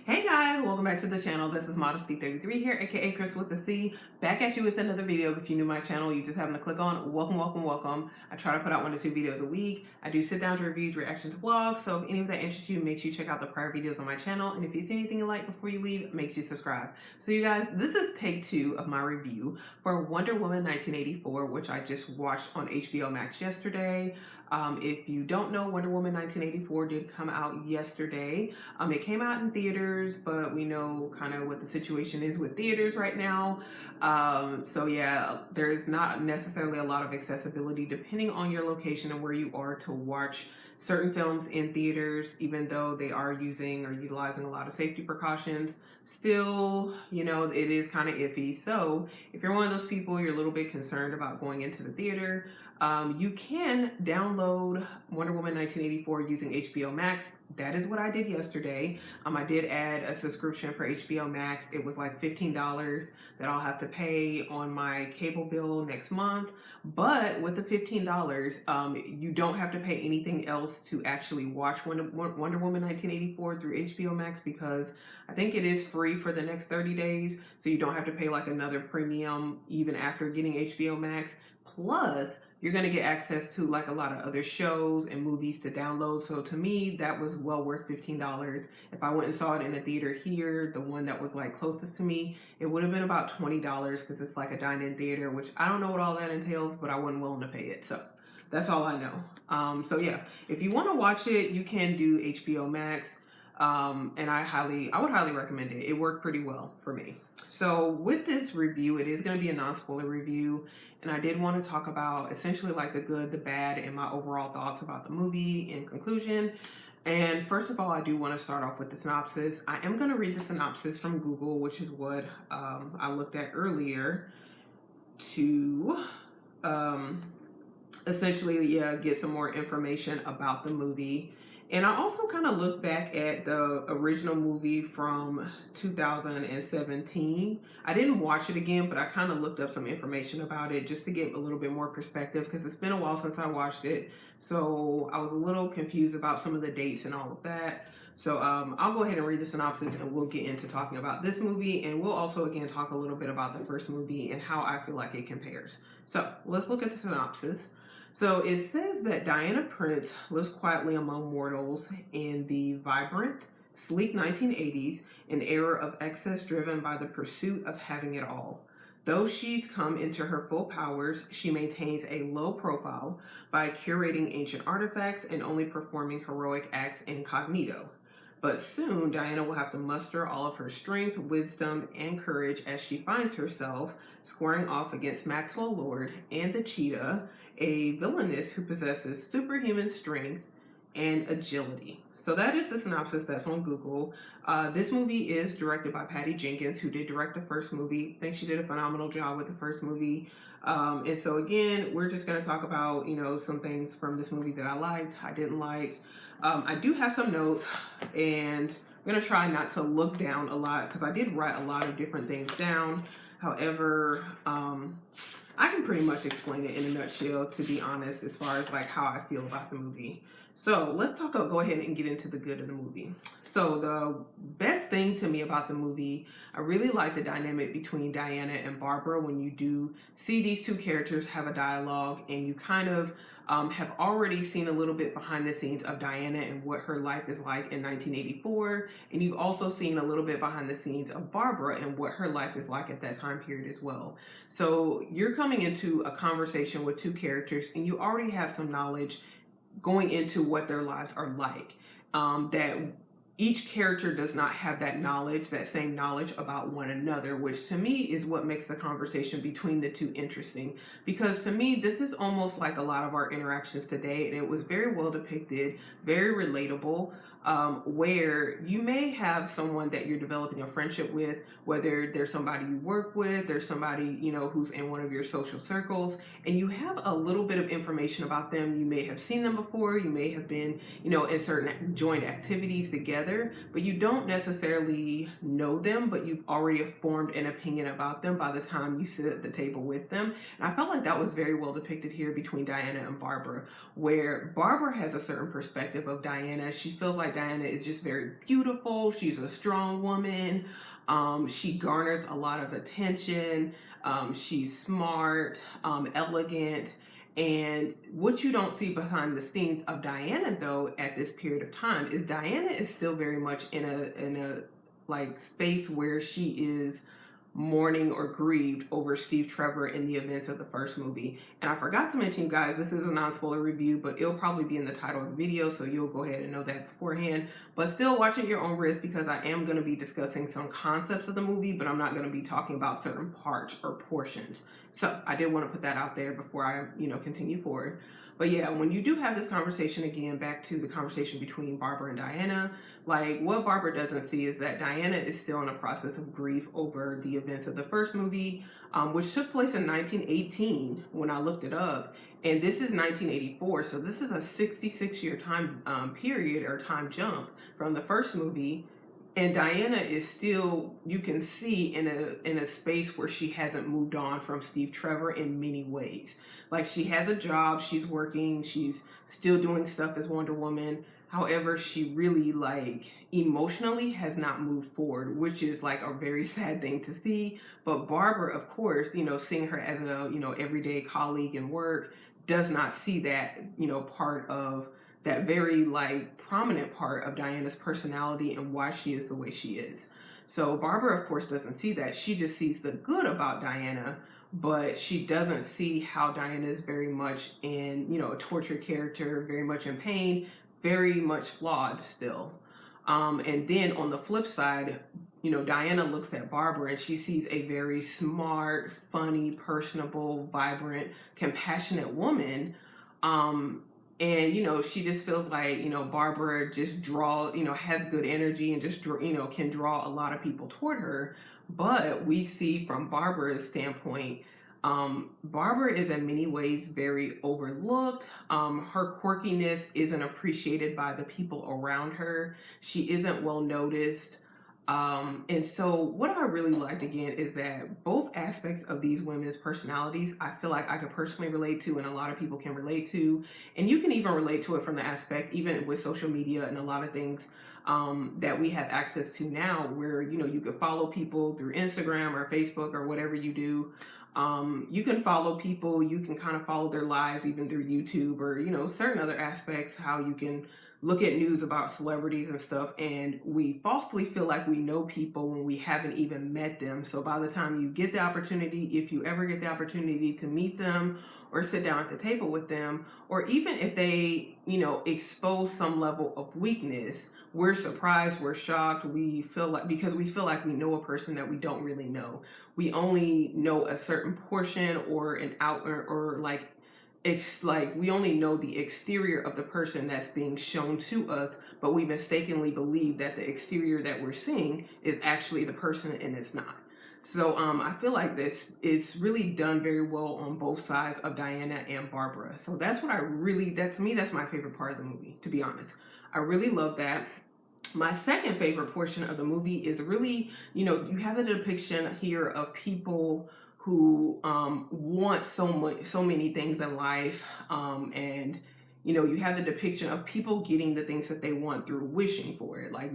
Hey guys, welcome back to the channel. This is Modesty33 here, aka Chris with the C, back at you with another video. If you're new to my channel, you just happen to click on, welcome. I try to put out 1 to 2 videos a week. I do sit down to reviews, reactions, vlogs, so if any of that interests you, make sure you check out the prior videos on my channel, and if you see anything you like before you leave, make sure you subscribe. So you guys, this is take 2 of my review for Wonder Woman 1984, which I just watched on HBO Max yesterday. If you don't know, Wonder Woman 1984 did come out yesterday. It came out in theaters, but we know kind of what the situation is with theaters right now. So yeah, there's not necessarily a lot of accessibility depending on your location and where you are to watch certain films in theaters, even though they are using or utilizing a lot of safety precautions. Still, you know, it is kind of iffy. So if you're one of those people, you're a little bit concerned about going into the theater, you can download Wonder Woman 1984 using HBO Max. That is what I did yesterday. I did add a subscription for HBO Max. It was like $15 that I'll have to pay on my cable bill next month. But with the $15, you don't have to pay anything else to actually watch Wonder Woman 1984 through HBO Max, because I think it is free for the next 30 days. So you don't have to pay like another premium even after getting HBO Max. Plus, you're going to get access to like a lot of other shows and movies to download. So to me, that was well worth $15. If I went and saw it in a theater here, the one that was like closest to me, it would have been about $20 because it's like a dine-in theater, which I don't know what all that entails, but I wasn't willing to pay it. So that's all I know. So yeah, if you want to watch it, you can do HBO Max. And I would highly recommend it. It worked pretty well for me. So with this review, it is going to be a non-spoiler review, and I did want to talk about essentially like the good, the bad, and my overall thoughts about the movie in conclusion. And first of all, I do want to start off with the synopsis. I am going to read the synopsis from Google, which is what I looked at earlier to essentially get some more information about the movie. And I also kind of looked back at the original movie from 2017. I didn't watch it again, but I kind of looked up some information about it just to get a little bit more perspective, because it's been a while since I watched it. So I was a little confused about some of the dates and all of that. So I'll go ahead and read the synopsis and we'll get into talking about this movie. And we'll also again talk a little bit about the first movie and how I feel like it compares. So let's look at the synopsis. So it says that Diana Prince lives quietly among mortals in the vibrant, sleek 1980s, an era of excess driven by the pursuit of having it all. Though she's come into her full powers, she maintains a low profile by curating ancient artifacts and only performing heroic acts incognito. But soon, Diana will have to muster all of her strength, wisdom, and courage as she finds herself squaring off against Maxwell Lord and the Cheetah, a villainess who possesses superhuman strength and agility. So that is the synopsis that's on Google. This movie is directed by Patty Jenkins, who did direct the first movie. I think she did a phenomenal job with the first movie. And so again, we're just going to talk about, you know, some things from this movie that I liked, I didn't like. I do have some notes, and I'm going to try not to look down a lot because I did write a lot of different things down. However, I can pretty much explain it in a nutshell, to be honest, as far as like how I feel about the movie. So let's go ahead and get into the good of the movie. So the best thing to me about the movie, I really like the dynamic between Diana and Barbara when you do see these two characters have a dialogue, and you kind of have already seen a little bit behind the scenes of Diana and what her life is like in 1984. And you've also seen a little bit behind the scenes of Barbara and what her life is like at that time period as well. So you're coming into a conversation with two characters, and you already have some knowledge going into what their lives are like. That each character does not have that knowledge, that same knowledge about one another, which to me is what makes the conversation between the two interesting. Because to me, this is almost like a lot of our interactions today, and it was very well depicted, very relatable, where you may have someone that you're developing a friendship with, whether there's somebody you work with, there's somebody, you know, who's in one of your social circles, and you have a little bit of information about them. You may have seen them before, you may have been, you know, in certain joint activities together, but you don't necessarily know them, but you've already formed an opinion about them by the time you sit at the table with them. And I felt like that was very well depicted here between Diana and Barbara, where Barbara has a certain perspective of Diana. She feels like Diana is just very beautiful. She's a strong woman. She garners a lot of attention. She's smart, elegant. And what you don't see behind the scenes of Diana, though, at this period of time, is Diana is still very much in a like space where she is mourning or grieved over Steve Trevor in the events of the first movie. And I forgot to mention, you guys, this is a non-spoiler review, but it'll probably be in the title of the video, so you'll go ahead and know that beforehand. But still watch at your own risk, because I am going to be discussing some concepts of the movie, but I'm not going to be talking about certain parts or portions. So I did want to put that out there before I, continue forward. But yeah, when you do have this conversation, again, back to the conversation between Barbara and Diana, like what Barbara doesn't see is that Diana is still in a process of grief over the events of the first movie, which took place in 1918 when I looked it up. And this is 1984, so this is a 66-year time period or time jump from the first movie. And Diana is still, you can see, in a space where she hasn't moved on from Steve Trevor in many ways. Like, she has a job, she's working, she's still doing stuff as Wonder Woman. However, she really, like, emotionally has not moved forward, which is like a very sad thing to see. But Barbara, of course, seeing her as a, everyday colleague in work, does not see that, part of that very like prominent part of Diana's personality and why she is the way she is. So Barbara, of course, doesn't see that. She just sees the good about Diana, but she doesn't see how Diana is very much in, a tortured character, very much in pain, very much flawed still. And then on the flip side, Diana looks at Barbara and she sees a very smart, funny, personable, vibrant, compassionate woman. And, she just feels like, Barbara just has good energy and just, can draw a lot of people toward her. But we see from Barbara's standpoint, Barbara is in many ways very overlooked. Her quirkiness isn't appreciated by the people around her. She isn't well noticed. And so what I really liked, again, is that both aspects of these women's personalities, I feel like I could personally relate to, and a lot of people can relate to. And you can even relate to it from the aspect, even with social media and a lot of things that we have access to now, where, you could follow people through Instagram or Facebook or whatever you do. You can follow people, you can kind of follow their lives even through YouTube or, certain other aspects, how you can look at news about celebrities and stuff, and we falsely feel like we know people when we haven't even met them. So by the time you get the opportunity, if you ever get the opportunity to meet them or sit down at the table with them, or even if they, expose some level of weakness, we're surprised, we're shocked, we feel like, because we feel like we know a person that we don't really know. We only know a certain portion or an out or like, it's like we only know the exterior of the person that's being shown to us, but we mistakenly believe that the exterior that we're seeing is actually the person, and it's not. So I feel like this is really done very well on both sides of Diana and Barbara. So that's what to me, that's my favorite part of the movie, to be honest. I really love that. My second favorite portion of the movie is really, you have a depiction here of people who want so many things in life, and you have the depiction of people getting the things that they want through wishing for it. Like,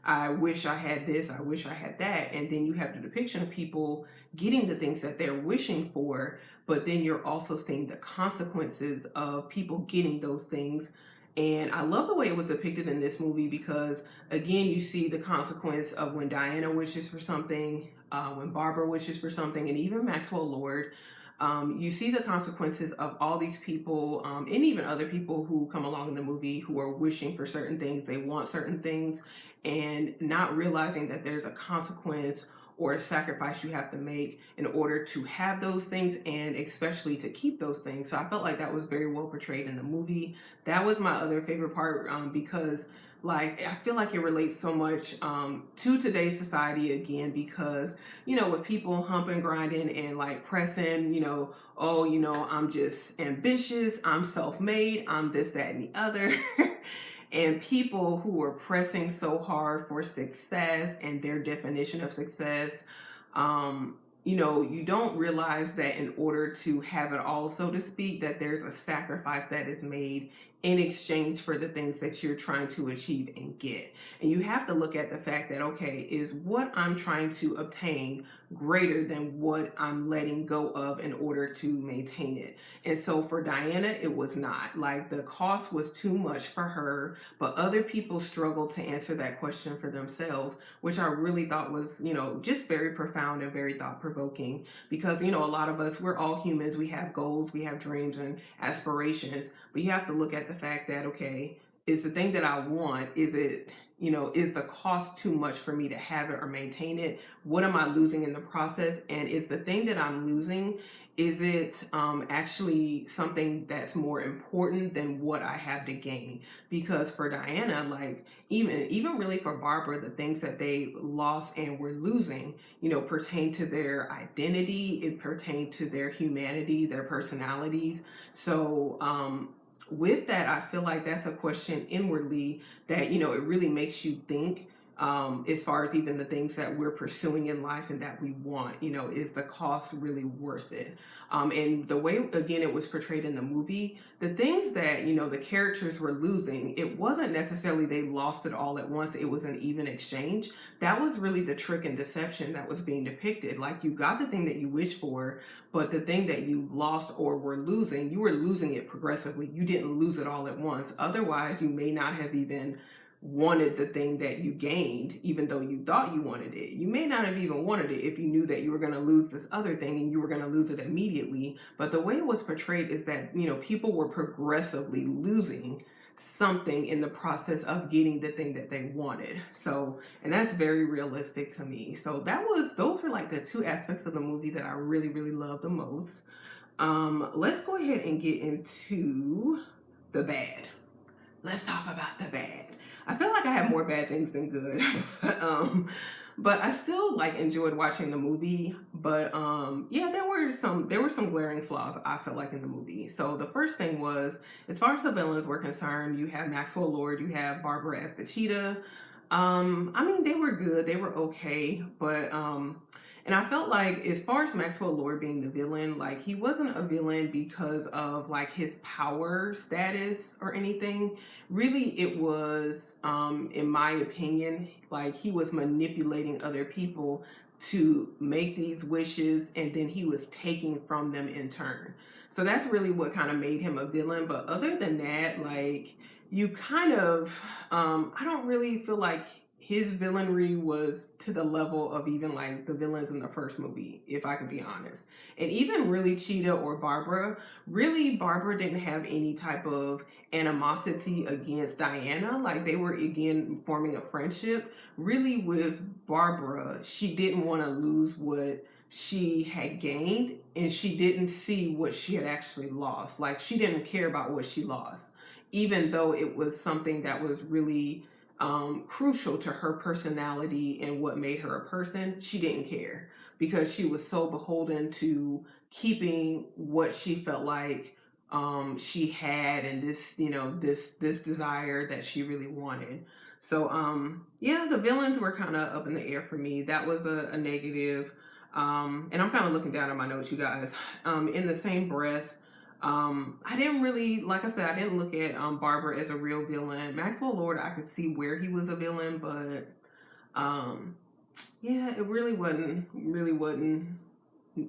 I wish I had this, I wish I had that. And then you have the depiction of people getting the things that they're wishing for, but then you're also seeing the consequences of people getting those things. And I love the way it was depicted in this movie, because again, you see the consequence of when Diana wishes for something, when Barbara wishes for something, and even Maxwell Lord. You see the consequences of all these people, and even other people who come along in the movie who are wishing for certain things, they want certain things, and not realizing that there's a consequence or a sacrifice you have to make in order to have those things, and especially to keep those things. So I felt like that was very well portrayed in the movie. That was my other favorite part, because like, I feel like it relates so much to today's society, again, because, with people humping, grinding, and like pressing, oh, I'm just ambitious, I'm self-made, I'm this, that, and the other. And people who are pressing so hard for success and their definition of success, you don't realize that in order to have it all, so to speak, that there's a sacrifice that is made in exchange for the things that you're trying to achieve and get. And you have to look at the fact that, okay, is what I'm trying to obtain greater than what I'm letting go of in order to maintain it? And so for Diana, it was not. Like, the cost was too much for her, but other people struggled to answer that question for themselves, which I really thought was, just very profound and very thought provoking. Because, a lot of us, we're all humans. We have goals, we have dreams and aspirations, but you have to look at the fact that, okay, is the thing that I want, is the cost too much for me to have it or maintain it? What am I losing in the process? And is the thing that I'm losing, is it actually something that's more important than what I have to gain? Because for Diana, like, even really for Barbara, the things that they lost and were losing, pertain to their identity, it pertained to their humanity, their personalities. So with that, I feel like that's a question inwardly that, it really makes you think, as far as even the things that we're pursuing in life and that we want, is the cost really worth it? And the way, again, it was portrayed in the movie, the things that, the characters were losing, it wasn't necessarily they lost it all at once. It was an even exchange. That was really the trick and deception that was being depicted. Like, you got the thing that you wished for, but the thing that you lost or were losing, you were losing it progressively. You didn't lose it all at once. Otherwise, you may not have even wanted the thing that you gained, even though you thought you wanted it. You may not have even wanted it if you knew that you were going to lose this other thing and you were going to lose it immediately. But the way it was portrayed is that, people were progressively losing something in the process of getting the thing that they wanted. So, and that's very realistic to me. So those were like the two aspects of the movie that I really, really love the most. Let's go ahead and get into the bad. Let's talk about the bad. I feel like I have more bad things than good. But I still like enjoyed watching the movie. But yeah, there were some glaring flaws, I felt like, in the movie. So the first thing was, as far as the villains were concerned, you have Maxwell Lord, you have Barbara as the cheetah. I mean, they were good, they were okay, but and I felt like, as far as Maxwell Lord being the villain, like, he wasn't a villain because of like his power status or anything. Really, it was, in my opinion, like, he was manipulating other people to make these wishes, and then he was taking from them in turn. So that's really what kind of made him a villain. But other than that, like, you kind of, I don't really feel like his villainry was to the level of even like the villains in the first movie, if I could be honest. And even really Cheetah or Barbara, really Barbara didn't have any type of animosity against Diana. Like, they were, again, forming a friendship. Really, with Barbara, she didn't want to lose what she had gained, and she didn't see what she had actually lost. Like, she didn't care about what she lost, even though it was something that was really crucial to her personality and what made her a person. She didn't care because she was so beholden to keeping what she felt like she had, and this, this desire that she really wanted. So yeah, the villains were kind of up in the air for me. That was a negative. And I'm kind of looking down at my notes, you guys. In the same breath, I didn't really, like I said, I didn't look at Barbara as a real villain. Maxwell Lord, I could see where he was a villain, but yeah, it really wasn't.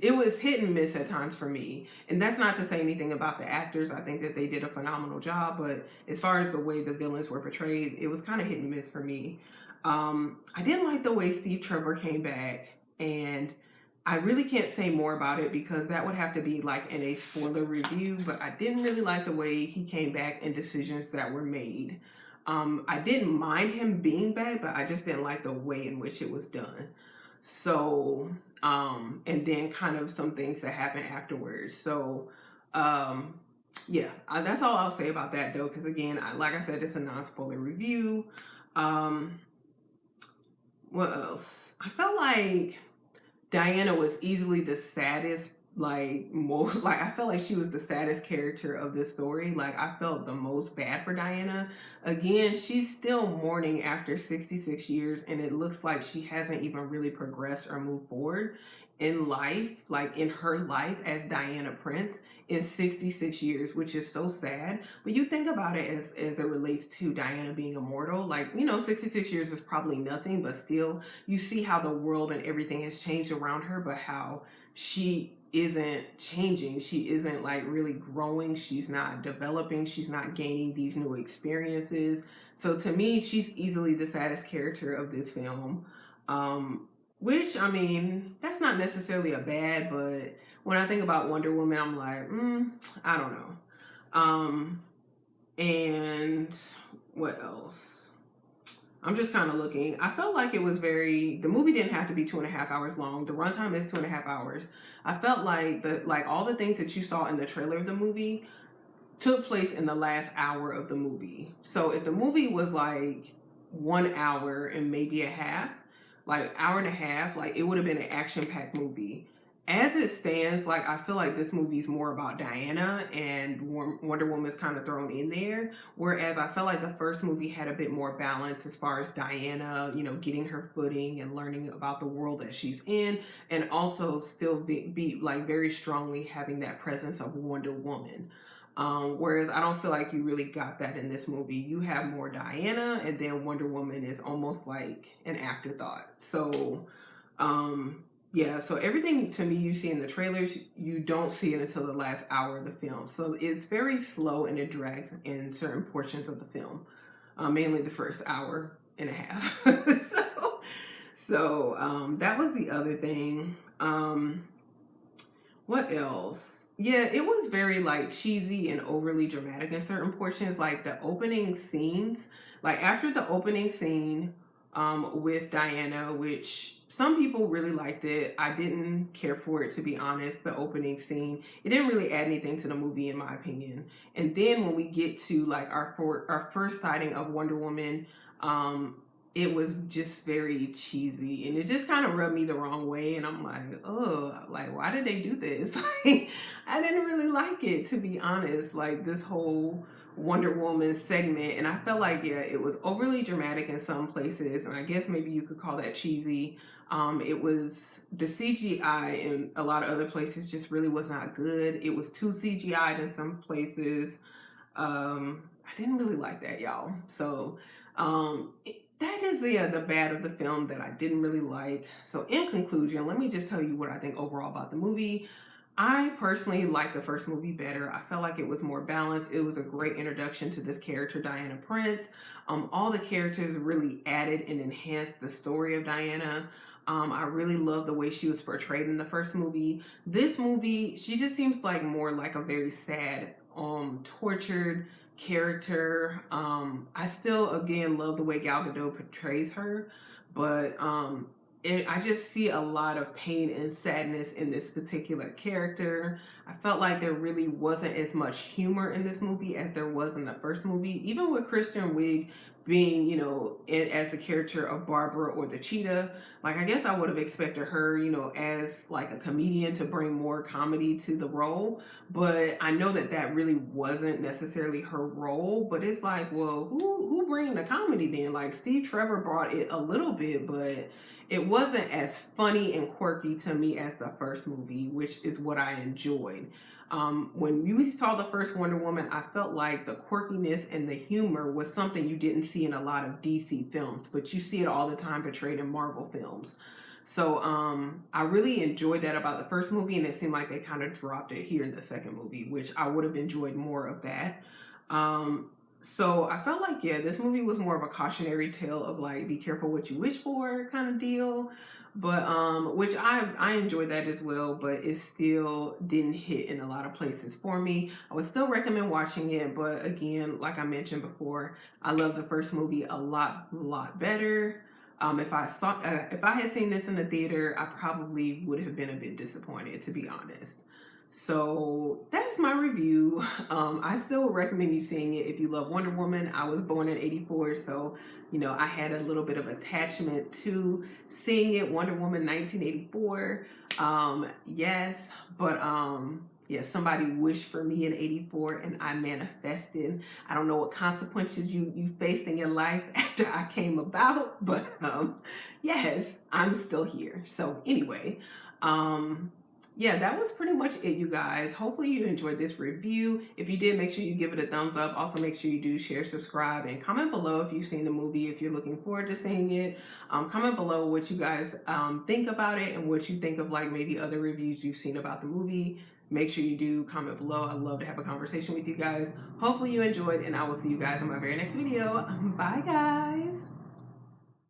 It was hit and miss at times for me. And that's not to say anything about the actors. I think that they did a phenomenal job, but as far as the way the villains were portrayed, it was kind of hit and miss for me. I didn't like the way Steve Trevor came back, and I really can't say more about it because that would have to be like in a spoiler review, but I didn't really like the way he came back and decisions that were made. I didn't mind him being back, but I just didn't like the way in which it was done. So, and then kind of some things that happened afterwards. So, yeah, that's all I'll say about that, though, because again, like I said, it's a non-spoiler review. What else? I felt like Diana was easily the saddest like most, like I felt like she was the saddest character of this story. Like I felt the most bad for Diana. Again, she's still mourning after 66 years, and it looks like she hasn't even really progressed or moved forward in life, like in her life as Diana Prince in 66 years, which is so sad. But you think about it as it relates to Diana being immortal, like, 66 years is probably nothing, but still you see how the world and everything has changed around her, but how she isn't changing. She isn't like really growing. She's not developing. She's not gaining these new experiences. So to me, she's easily the saddest character of this film. Which, I mean, that's not necessarily a bad, but when I think about Wonder Woman, I'm like, I don't know. And what else? I'm just kind of looking. I felt like it was the movie didn't have to be 2.5 hours long. The runtime is 2.5 hours. I felt like all the things that you saw in the trailer of the movie took place in the last hour of the movie. So if the movie was like 1 hour and maybe a half, like hour and a half, like it would have been an action-packed movie. As it stands, like I feel like this movie is more about Diana, and Wonder Woman's kind of thrown in there. Whereas I felt like the first movie had a bit more balance as far as Diana, getting her footing and learning about the world that she's in, and also still be like very strongly having that presence of Wonder Woman. Whereas I don't feel like you really got that in this movie. You have more Diana, and then Wonder Woman is almost like an afterthought. So, yeah, so everything to me you see in the trailers, you don't see it until the last hour of the film. So it's very slow and it drags in certain portions of the film, mainly the first hour and a half. so that was the other thing. What else? Yeah, it was very like cheesy and overly dramatic in certain portions. Like the opening scenes, like after the opening scene with Diana, which some people really liked it. I didn't care for it, to be honest. The opening scene, it didn't really add anything to the movie in my opinion. And then when we get to like our first sighting of Wonder Woman, it was just very cheesy, and it just kind of rubbed me the wrong way. And I'm like, oh, like why did they do this? Like, I didn't really like it, to be honest. Like this whole Wonder Woman segment, and I felt like, yeah, it was overly dramatic in some places, and I guess maybe you could call that cheesy. It was the CGI in a lot of other places just really was not good. It was too CGI'd in some places. I didn't really like that, y'all. So that is the bad of the film that I didn't really like. So in conclusion, let me just tell you what I think overall about the movie. I personally liked the first movie better. I felt like it was more balanced. It was a great introduction to this character, Diana Prince. All the characters really added and enhanced the story of Diana. I really love the way she was portrayed in the first movie. This movie, she just seems like more like a very sad, tortured character. I still, again, love the way Gal Gadot portrays her, but I just see a lot of pain and sadness in this particular character. I felt like there really wasn't as much humor in this movie as there was in the first movie, even with Kristen Wiig being, as the character of Barbara or the Cheetah. Like, I guess I would have expected her, as like a comedian to bring more comedy to the role, but I know that really wasn't necessarily her role. But it's like, well, who bring the comedy then? Like, Steve Trevor brought it a little bit, but it wasn't as funny and quirky to me as the first movie, which is what I enjoyed. When you saw the first Wonder Woman, I felt like the quirkiness and the humor was something you didn't see in a lot of DC films, but you see it all the time portrayed in Marvel films. So I really enjoyed that about the first movie, and it seemed like they kind of dropped it here in the second movie, which I would have enjoyed more of that. So I felt like, yeah, this movie was more of a cautionary tale of like, be careful what you wish for kind of deal. But which I enjoyed that as well, but it still didn't hit in a lot of places for me. I would still recommend watching it, but again, like I mentioned before, I love the first movie a lot better. If I had seen this in the theater, I probably would have been a bit disappointed, to be honest. So that's my review. I still recommend you seeing it if you love Wonder Woman. I was born in '84, so I had a little bit of attachment to seeing it. Wonder Woman 1984. Yes, but yes, somebody wished for me in '84 and I manifested. I don't know what consequences you faced in your life after I came about, but yes, I'm still here. So anyway, yeah, that was pretty much it, you guys. Hopefully you enjoyed this review. If you did, make sure you give it a thumbs up. Also, make sure you do share, subscribe, and comment below if you've seen the movie, if you're looking forward to seeing it. Comment below what you guys think about it and what you think of like maybe other reviews you've seen about the movie. Make sure you do comment below. I'd love to have a conversation with you guys. Hopefully you enjoyed, and I will see you guys in my very next video. Bye, guys.